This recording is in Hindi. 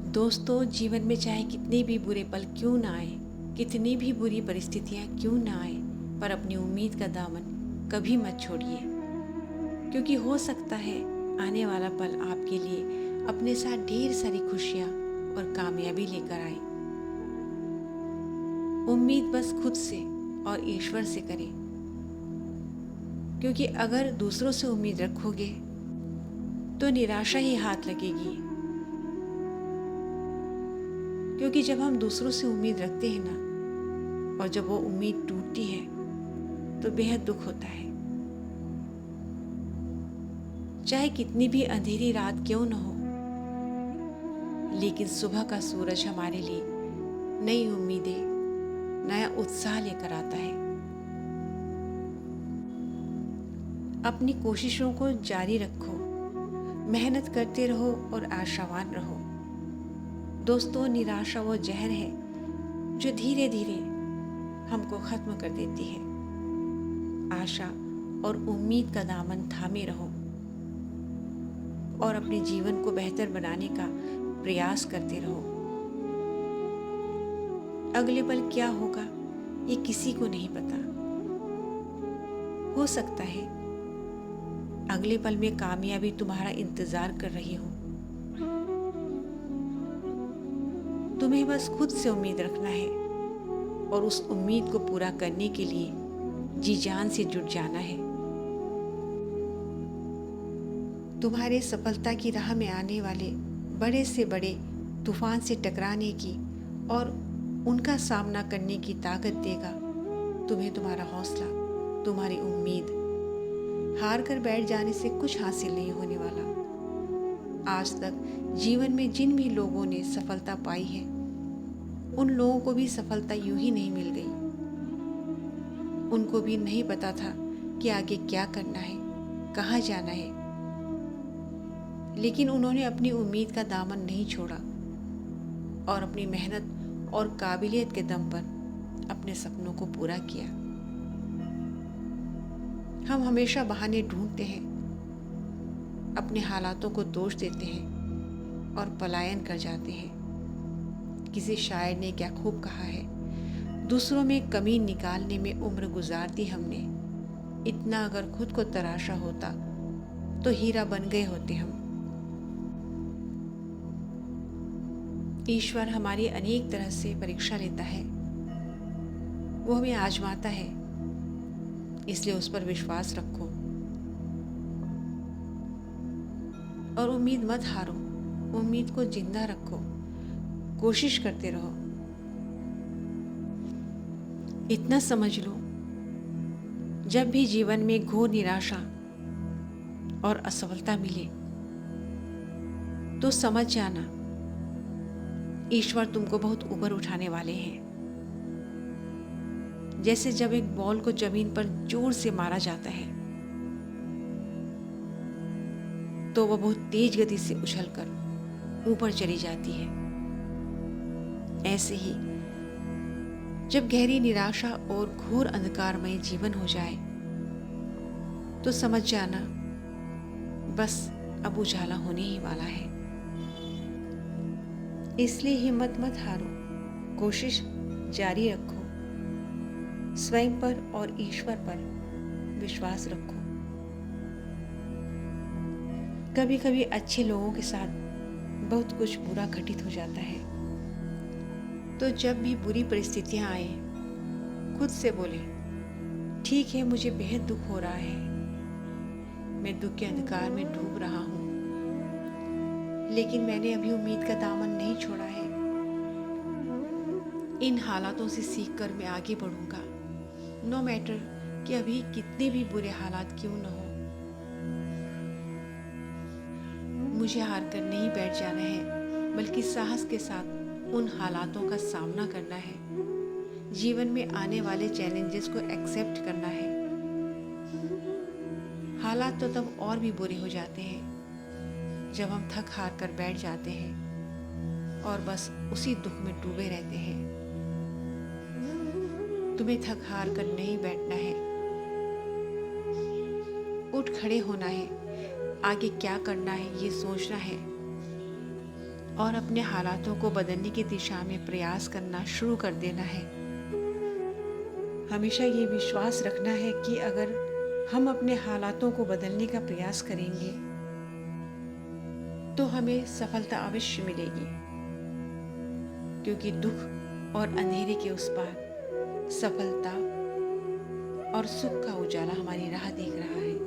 दोस्तों, जीवन में चाहे कितने भी बुरे पल क्यों ना आए, कितनी भी बुरी परिस्थितियाँ क्यों ना आए, पर अपनी उम्मीद का दामन कभी मत छोड़िए। क्योंकि हो सकता है आने वाला पल आपके लिए अपने साथ ढेर सारी खुशियाँ और कामयाबी लेकर आए। उम्मीद बस खुद से और ईश्वर से करें। क्योंकि अगर दूसरों से उम्मीद रखोगे तो निराशा ही हाथ लगेगी। क्योंकि जब हम दूसरों से उम्मीद रखते हैं ना, और जब वो उम्मीद टूटती है तो बेहद दुख होता है। चाहे कितनी भी अंधेरी रात क्यों न हो, लेकिन सुबह का सूरज हमारे लिए नई उम्मीदें, नया उत्साह लेकर आता है। अपनी कोशिशों को जारी रखो, मेहनत करते रहो और आशावान रहो। दोस्तों, निराशा वो जहर है जो धीरे धीरे हमको खत्म कर देती है। आशा और उम्मीद का दामन थामे रहो और अपने जीवन को बेहतर बनाने का प्रयास करते रहो। अगले पल क्या होगा ये किसी को नहीं पता। हो सकता है अगले पल में कामयाबी तुम्हारा इंतजार कर रही हो। तुम्हें बस खुद से उम्मीद रखना है और उस उम्मीद को पूरा करने के लिए जी जान से जुट जाना है। तुम्हारे सफलता की राह में आने वाले बड़े से बड़े तूफान से टकराने की और उनका सामना करने की ताकत देगा तुम्हें तुम्हारा हौसला, तुम्हारी उम्मीद। हार कर बैठ जाने से कुछ हासिल नहीं होने वाला। आज तक जीवन में जिन भी लोगों ने सफलता पाई है, उन लोगों को भी सफलता यूं ही नहीं मिल गई। उनको भी नहीं पता था कि आगे क्या करना है, कहाँ जाना है। लेकिन उन्होंने अपनी उम्मीद का दामन नहीं छोड़ा और अपनी मेहनत और काबिलियत के दम पर अपने सपनों को पूरा किया। हम हमेशा बहाने ढूंढते हैं, अपने हालातों को दोष देते हैं और पलायन कर जाते हैं। किसी शायर ने क्या खूब कहा है, दूसरों में कमी निकालने में उम्र गुजार दी हमने। इतना अगर खुद को तराशा होता तो हीरा बन गए होते हम। ईश्वर हमारी अनेक तरह से परीक्षा लेता है, वो हमें आजमाता है, इसलिए उस पर विश्वास रखो और उम्मीद मत हारो। उम्मीद को जिंदा रखो, कोशिश करते रहो। इतना समझ लो, जब भी जीवन में घोर निराशा और असफलता मिले तो समझ जाना ईश्वर तुमको बहुत ऊपर उठाने वाले हैं। जैसे जब एक बॉल को जमीन पर जोर से मारा जाता है तो वह बहुत तेज गति से उछलकर ऊपर चली जाती है। ऐसे ही जब गहरी निराशा और घोर अंधकारमय जीवन हो जाए तो समझ जाना बस अब उजाला होने ही वाला है। इसलिए हिम्मत मत हारो, कोशिश जारी रखो, स्वयं पर और ईश्वर पर विश्वास रखो। कभी कभी अच्छे लोगों के साथ बहुत कुछ बुरा घटित हो जाता है। तो जब भी बुरी परिस्थितियां आए, खुद से बोले, ठीक है, मुझे बेहद दुख हो रहा है, मैं दुख के अंधकार में डूब रहा हूं, लेकिन मैंने अभी उम्मीद का दामन नहीं छोड़ा है। इन हालातों से सीखकर मैं आगे बढ़ूंगा, नो मैटर कि अभी कितने भी बुरे हालात क्यों न हो। मुझे हार कर नहीं बैठ जाना है, बल्कि साहस के साथ उन हालातों का सामना करना है। जीवन में आने वाले चैलेंजेस को एक्सेप्ट करना है। हालात तो तब और भी बुरे हो जाते हैं जब हम थक हार कर बैठ जाते हैं और बस उसी दुख में डूबे रहते हैं। तुम्हें थक हार कर नहीं बैठना है, उठ खड़े होना है, आगे क्या करना है ये सोचना है। और अपने हालातों को बदलने की दिशा में प्रयास करना शुरू कर देना है। हमेशा ये विश्वास रखना है कि अगर हम अपने हालातों को बदलने का प्रयास करेंगे तो हमें सफलता अवश्य मिलेगी, क्योंकि दुख और अंधेरे के उस पार सफलता और सुख का उजाला हमारी राह देख रहा है।